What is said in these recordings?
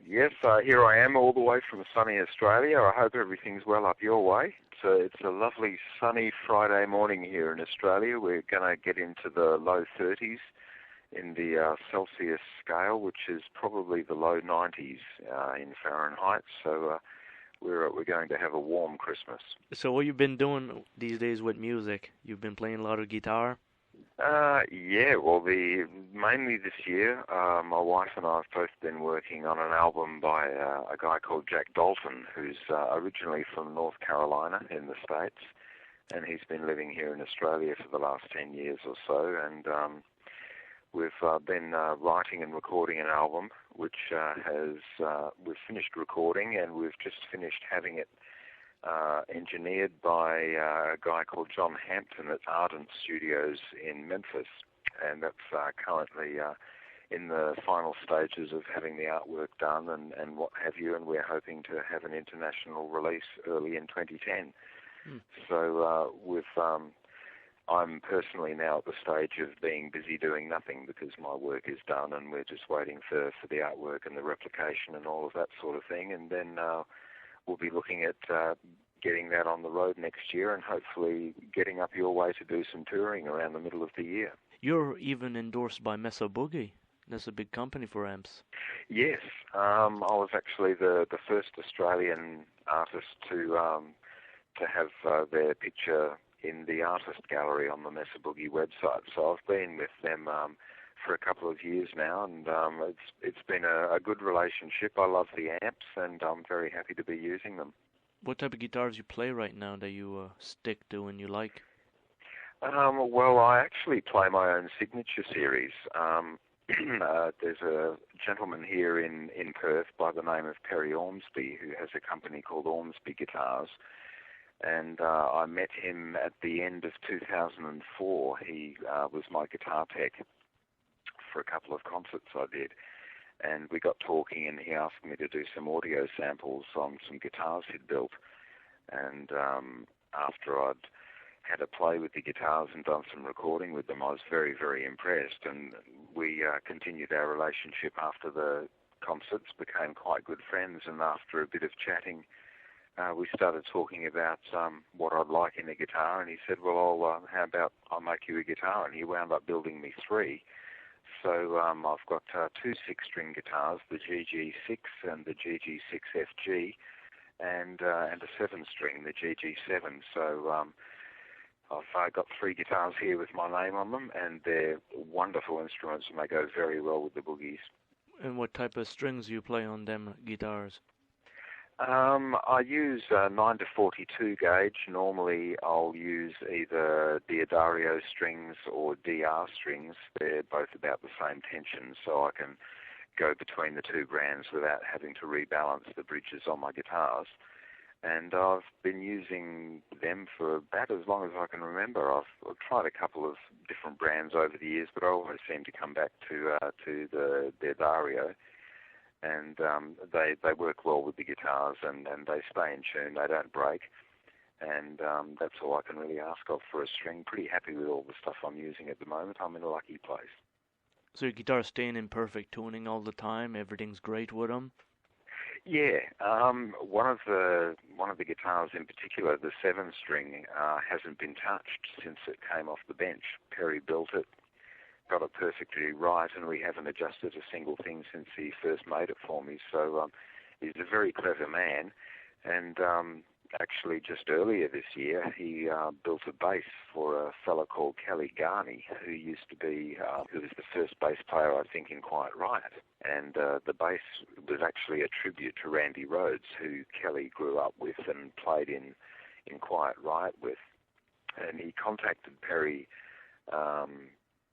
Yes, here I am all the way from sunny Australia. I hope everything's well up your way. It's a lovely sunny Friday morning here in Australia. We're going to get into the low 30s in the Celsius scale, which is probably the low 90s in Fahrenheit. We're going to have a warm Christmas. So what you've been doing these days with music? You've been playing a lot of guitar? Yeah, well, mainly this year, my wife and I have both been working on an album by a guy called Jack Dalton, who's originally from North Carolina in the States, and he's been living here in Australia for the last 10 years or so, and we've been writing and recording an album, which we've finished recording, and we've just finished having it engineered by a guy called John Hampton at Ardent Studios in Memphis, and that's currently in the final stages of having the artwork done and what have you, and we're hoping to have an international release early in 2010. So I'm personally now at the stage of being busy doing nothing because my work is done and we're just waiting for the artwork and the replication and all of that sort of thing, and then we'll be looking at getting that on the road next year and hopefully getting up your way to do some touring around the middle of the year. You're even endorsed by Mesa Boogie. That's a big company for amps. Yes, I was actually the first Australian artist to have their picture in the artist gallery on the Mesa Boogie website. So I've been with them for a couple of years now, and it's been a good relationship. I love the amps, and I'm very happy to be using them. What type of guitars you play right now that you stick to and you like? Well, I actually play my own signature series. There's a gentleman here in Perth by the name of Perry Ormsby who has a company called Ormsby Guitars, and I met him at the end of 2004. He was my guitar tech for a couple of concerts I did, and we got talking, and he asked me to do some audio samples on some guitars he'd built, and after I'd had a play with the guitars and done some recording with them, I was very, very impressed, and we continued our relationship after the concerts, became quite good friends, and after a bit of chatting, we started talking about what I'd like in a guitar, and he said, well, how about I'll make you a guitar, and he wound up building me three. So I've got two six-string guitars, the GG6 and the GG6FG, and a seven-string, the GG7. So I've got three guitars here with my name on them, and they're wonderful instruments, and they go very well with the boogies. And what type of strings do you play on them guitars? I use 9 to 42 gauge. Normally I'll use either Diodario strings or DR strings. They're both about the same tension, so I can go between the two brands without having to rebalance the bridges on my guitars. And I've been using them for about as long as I can remember. I've tried a couple of different brands over the years, but I always seem to come back to the Diodario. And they work well with the guitars, and they stay in tune, they don't break, and that's all I can really ask of for a string. Pretty happy with all the stuff I'm using at the moment. I'm in a lucky place. So your guitar's staying in perfect tuning all the time? Everything's great with them? Yeah, one of the guitars in particular, the 7-string, hasn't been touched since it came off the bench. Perry built it, got it perfectly right, and we haven't adjusted a single thing since he first made it for me. So he's a very clever man, and actually just earlier this year he built a bass for a fellow called Kelly Garney, who used to be who was the first bass player I think in Quiet Riot, and the bass was actually a tribute to Randy Rhoads, who Kelly grew up with and played in Quiet Riot with, and he contacted Perry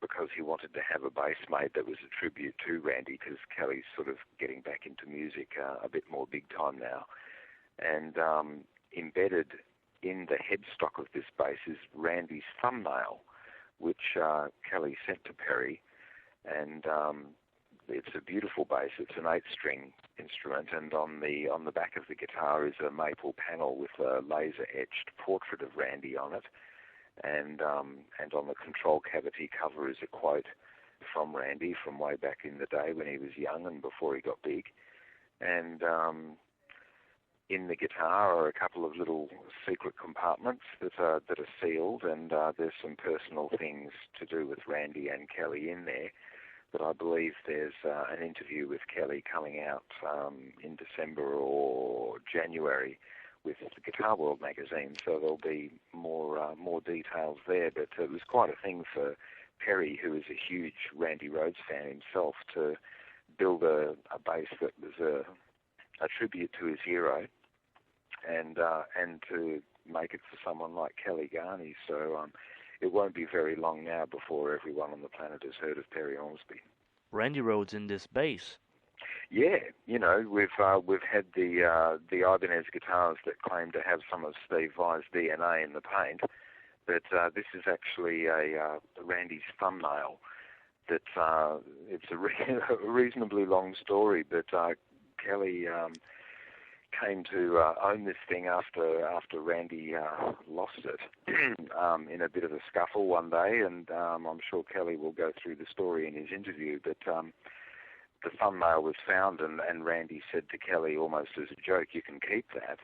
because he wanted to have a bass made that was a tribute to Randy, because Kelly's sort of getting back into music a bit more big time now. And embedded in the headstock of this bass is Randy's thumbnail, which Kelly sent to Perry. And it's a beautiful bass. It's an 8-string instrument, and on the back of the guitar is a maple panel with a laser-etched portrait of Randy on it. And on the control cavity cover is a quote from Randy from way back in the day when he was young and before he got big. and in the guitar are a couple of little secret compartments that are sealed, and there's some personal things to do with Randy and Kelly in there. But I believe there's an interview with Kelly coming out in December or January with the Guitar World magazine, so there'll be more details there. But it was quite a thing for Perry, who is a huge Randy Rhoads fan himself, to build a bass that was a tribute to his hero, and to make it for someone like Kelly Garney. So it won't be very long now before everyone on the planet has heard of Perry Ormsby. Randy Rhoads in this bass. Yeah, we've had the Ibanez guitars that claim to have some of Steve Vai's DNA in the paint, but this is actually Randy's thumbnail. That it's a reasonably long story, but Kelly came to own this thing after Randy lost it in a bit of a scuffle one day, and I'm sure Kelly will go through the story in his interview. But the thumbnail was found, and Randy said to Kelly, almost as a joke, "You can keep that."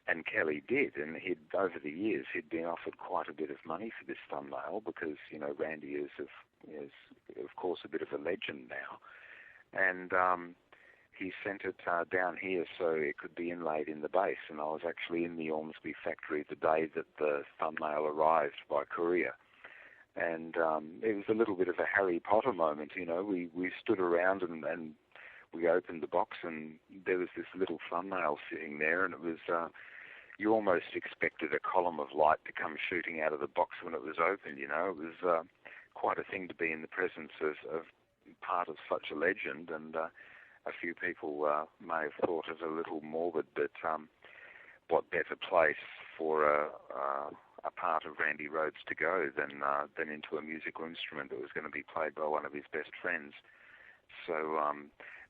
And Kelly did, and over the years he'd been offered quite a bit of money for this thumbnail because Randy is of course a bit of a legend now, and he sent it down here so it could be inlaid in the bass. And I was actually in the Ormsby factory the day that the thumbnail arrived by courier. And it was a little bit of a Harry Potter moment, We stood around and we opened the box, and there was this little thumbnail sitting there, and it was, you almost expected a column of light to come shooting out of the box when it was opened, It was quite a thing to be in the presence of part of such a legend, and a few people may have thought it a little morbid, but what better place for a part of Randy Rhoads to go than into a musical instrument that was going to be played by one of his best friends. So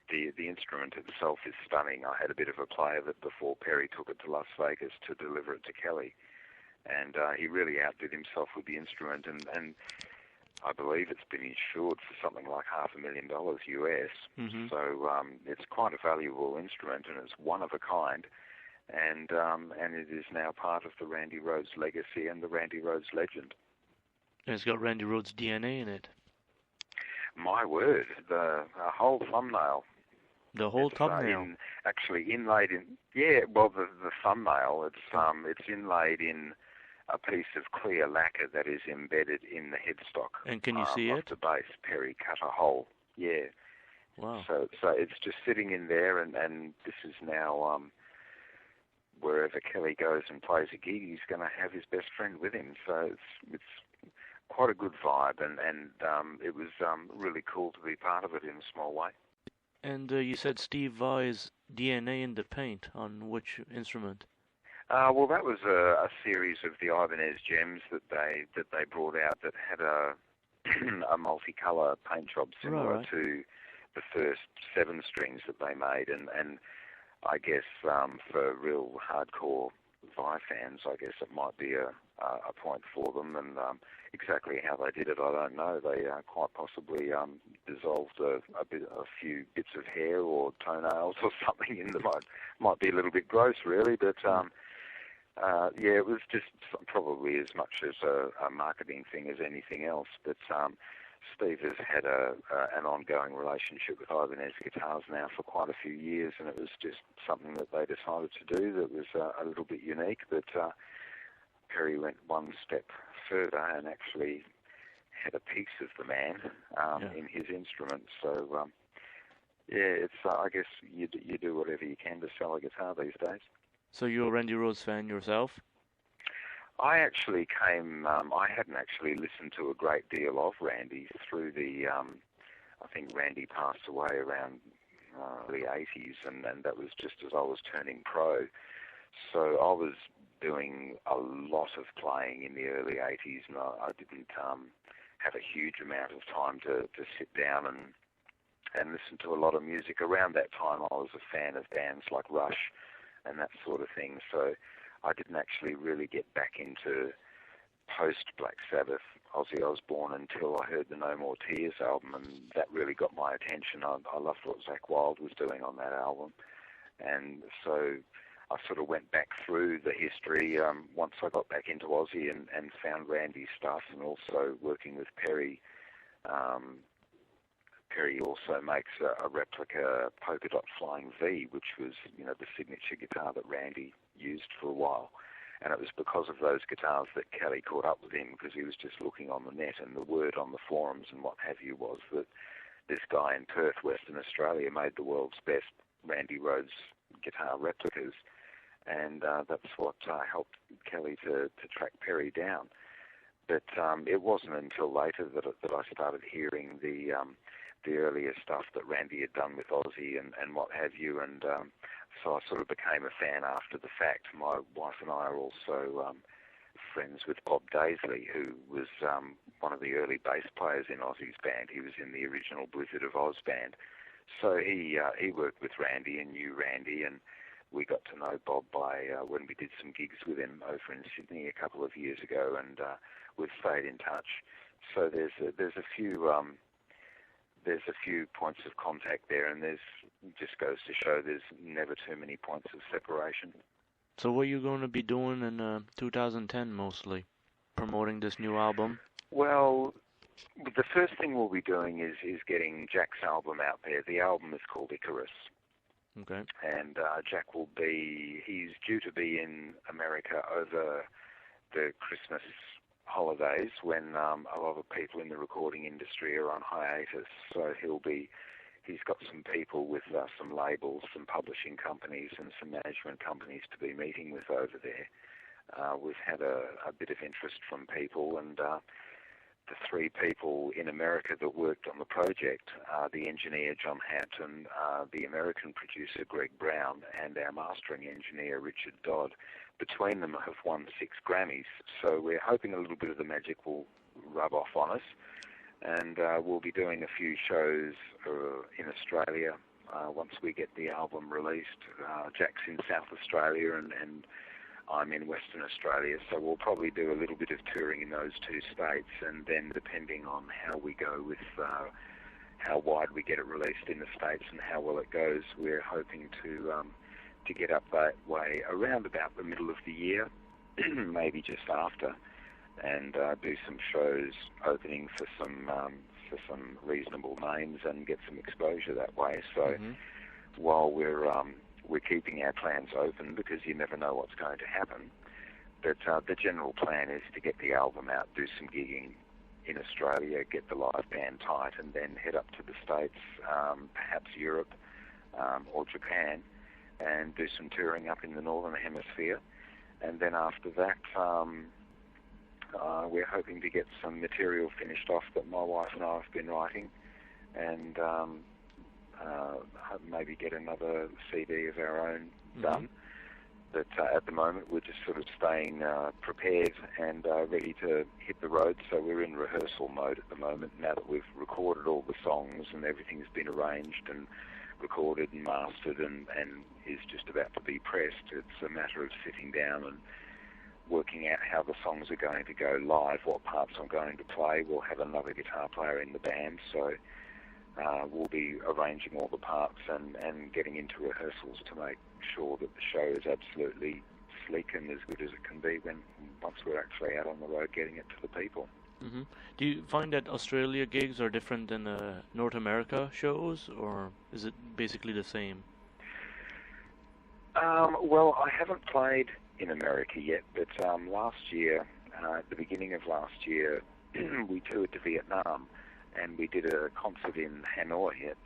the instrument itself is stunning. I had a bit of a play of it before Perry took it to Las Vegas to deliver it to Kelly, and he really outdid himself with the instrument, and I believe it's been insured for something like $500,000 US. Mm-hmm. So it's quite a valuable instrument, and it's one of a kind. And it is now part of the Randy Rhoads legacy and the Randy Rhoads legend. And it's got Randy Rhoads' DNA in it. My word, the whole thumbnail. The whole thumbnail. Actually inlaid in. Yeah, well, the thumbnail. It's inlaid in a piece of clear lacquer that is embedded in the headstock. And can you see it? The bass. Perry cut a hole. Yeah. Wow. So it's just sitting in there, and this is now. Wherever Kelly goes and plays a gig, he's going to have his best friend with him. So it's quite a good vibe, and it was really cool to be part of it in a small way. And you said Steve Vai's DNA in the paint on which instrument? Well, that was a series of the Ibanez gems that they brought out that had a multicolour paint job similar to the first 7 strings that they made, and I guess for real hardcore Vi fans, I guess it might be a point for them. And exactly how they did it, I don't know. They quite possibly dissolved a few bits of hair or toenails or something in them. Might be a little bit gross, really, but yeah, it was just probably as much as a marketing thing as anything else. But Steve has had an ongoing relationship with Ibanez Guitars now for quite a few years, and it was just something that they decided to do that was a little bit unique. But Perry went one step further and actually had a piece of the man in his instrument. So yeah, it's I guess you do whatever you can to sell a guitar these days. So you're a Randy Rhoads fan yourself? I actually came. I hadn't actually listened to a great deal of Randy through the. I think Randy passed away around the 80s, and that was just as I was turning pro. So I was doing a lot of playing in the early 80s, and I didn't have a huge amount of time to sit down and listen to a lot of music. Around that time, I was a fan of bands like Rush and that sort of thing. So I didn't actually really get back into post-Black Sabbath Ozzy Osbourne until I heard the No More Tears album, and that really got my attention. I loved what Zakk Wylde was doing on that album. And so I sort of went back through the history once I got back into Aussie and found Randy's stuff, and also working with Perry. Perry also makes a replica polka dot flying V, which was, the signature guitar that Randy used for a while. And it was because of those guitars that Kelly caught up with him, because he was just looking on the net, and the word on the forums and what have you was that this guy in Perth, Western Australia, made the world's best Randy Rhoads guitar replicas. And that's what helped Kelly to track Perry down. But it wasn't until later that I started hearing the earlier stuff that Randy had done with Ozzy and what have you, and so I sort of became a fan after the fact. My wife and I are also friends with Bob Daisley, who was one of the early bass players in Ozzy's band. He was in the original Blizzard of Oz band. So he worked with Randy and knew Randy, and we got to know Bob by when we did some gigs with him over in Sydney a couple of years ago, and we've stayed in touch. So there's a few points of contact there, and just goes to show there's never too many points of separation. So what are you going to be doing in 2010 mostly? Promoting this new album? Well, the first thing we'll be doing is getting Jack's album out there. The album is called Icarus. Okay. And Jack he's due to be in America over the Christmas holidays when a lot of people in the recording industry are on hiatus. So he's got some people with some labels, some publishing companies and some management companies to be meeting with over there. We've had a bit of interest from people, and the three people in America that worked on the project, the engineer John Hampton, the American producer Greg Brown, and our mastering engineer Richard Dodd, between them have won 6 Grammys. So we're hoping a little bit of the magic will rub off on us, and we'll be doing a few shows in Australia once we get the album released. Jack's in South Australia and I'm in Western Australia, so we'll probably do a little bit of touring in those 2 states, and then depending on how we go with how wide we get it released in the States and how well it goes, we're hoping to get up that way around about the middle of the year, maybe just after, and do some shows opening for some reasonable names and get some exposure that way. So while we're keeping our plans open, because you never know what's going to happen, but the general plan is to get the album out, do some gigging in Australia, get the live band tight, and then head up to the States, perhaps Europe or Japan, and do some touring up in the Northern Hemisphere. And then after that, we're hoping to get some material finished off that my wife and I have been writing, and maybe get another CD of our own done. But at the moment, we're just sort of staying prepared and ready to hit the road. So we're in rehearsal mode at the moment, now that we've recorded all the songs and everything's been arranged and recorded and mastered and is just about to be pressed. It's a matter of sitting down and working out how the songs are going to go live, what parts I'm going to play. We'll have another guitar player in the band, so we'll be arranging all the parts and getting into rehearsals to make sure that the show is absolutely sleek and as good as it can be once we're actually out on the road getting it to the people. Do you find that Australia gigs are different than North America shows, or is it basically the same? Well, I haven't played in America yet, but last year, at the beginning of last year, we toured to Vietnam, and we did a concert in Hanoi at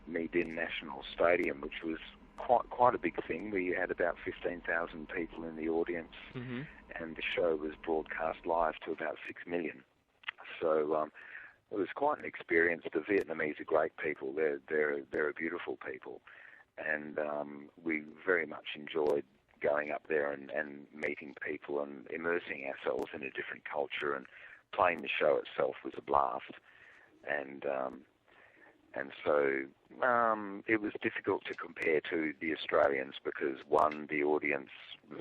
My Dinh National Stadium, which was quite a big thing. We had about 15,000 people in the audience, and the show was broadcast live to about 6 million. So it was quite an experience. The Vietnamese are great people. They're a beautiful people, and we very much enjoyed going up there and meeting people and immersing ourselves in a different culture, and playing the show itself was a blast. And so it was difficult to compare to the Australians because, one, the audience,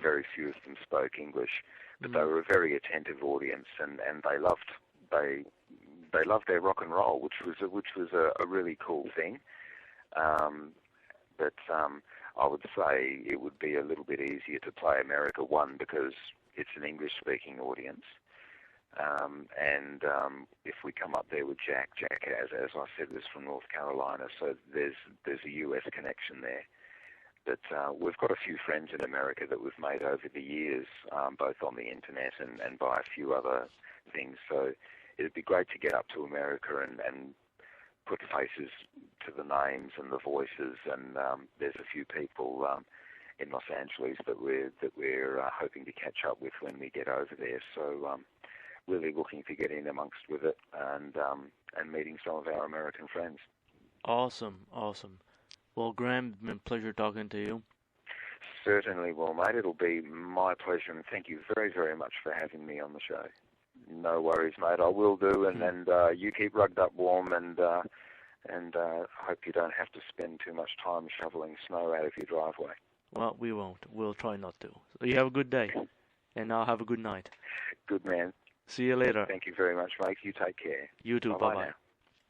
very few of them spoke English, but they were a very attentive audience, and they loved their rock and roll, which was a really cool thing. But I would say it would be a little bit easier to play America, one, because it's an English-speaking audience. If we come up there with Jack as I said, is from North Carolina, so there's a US connection there. But we've got a few friends in America that we've made over the years, both on the internet and by a few other things. So it'd be great to get up to America and put faces to the names and the voices. And there's a few people in Los Angeles that we're hoping to catch up with when we get over there. So really looking to get in amongst with it and meeting some of our American friends. Awesome. Well, Graham, it's been a pleasure talking to you. Certainly, well, mate, it'll be my pleasure, and thank you very, very much for having me on the show. No worries, mate, I will do, and you keep rugged up warm, and hope you don't have to spend too much time shoveling snow out of your driveway. Well, we won't. We'll try not to. So you have a good day, and I'll have a good night. Good man. See you later. Thank you very much, mate. You take care. You too. Bye-bye.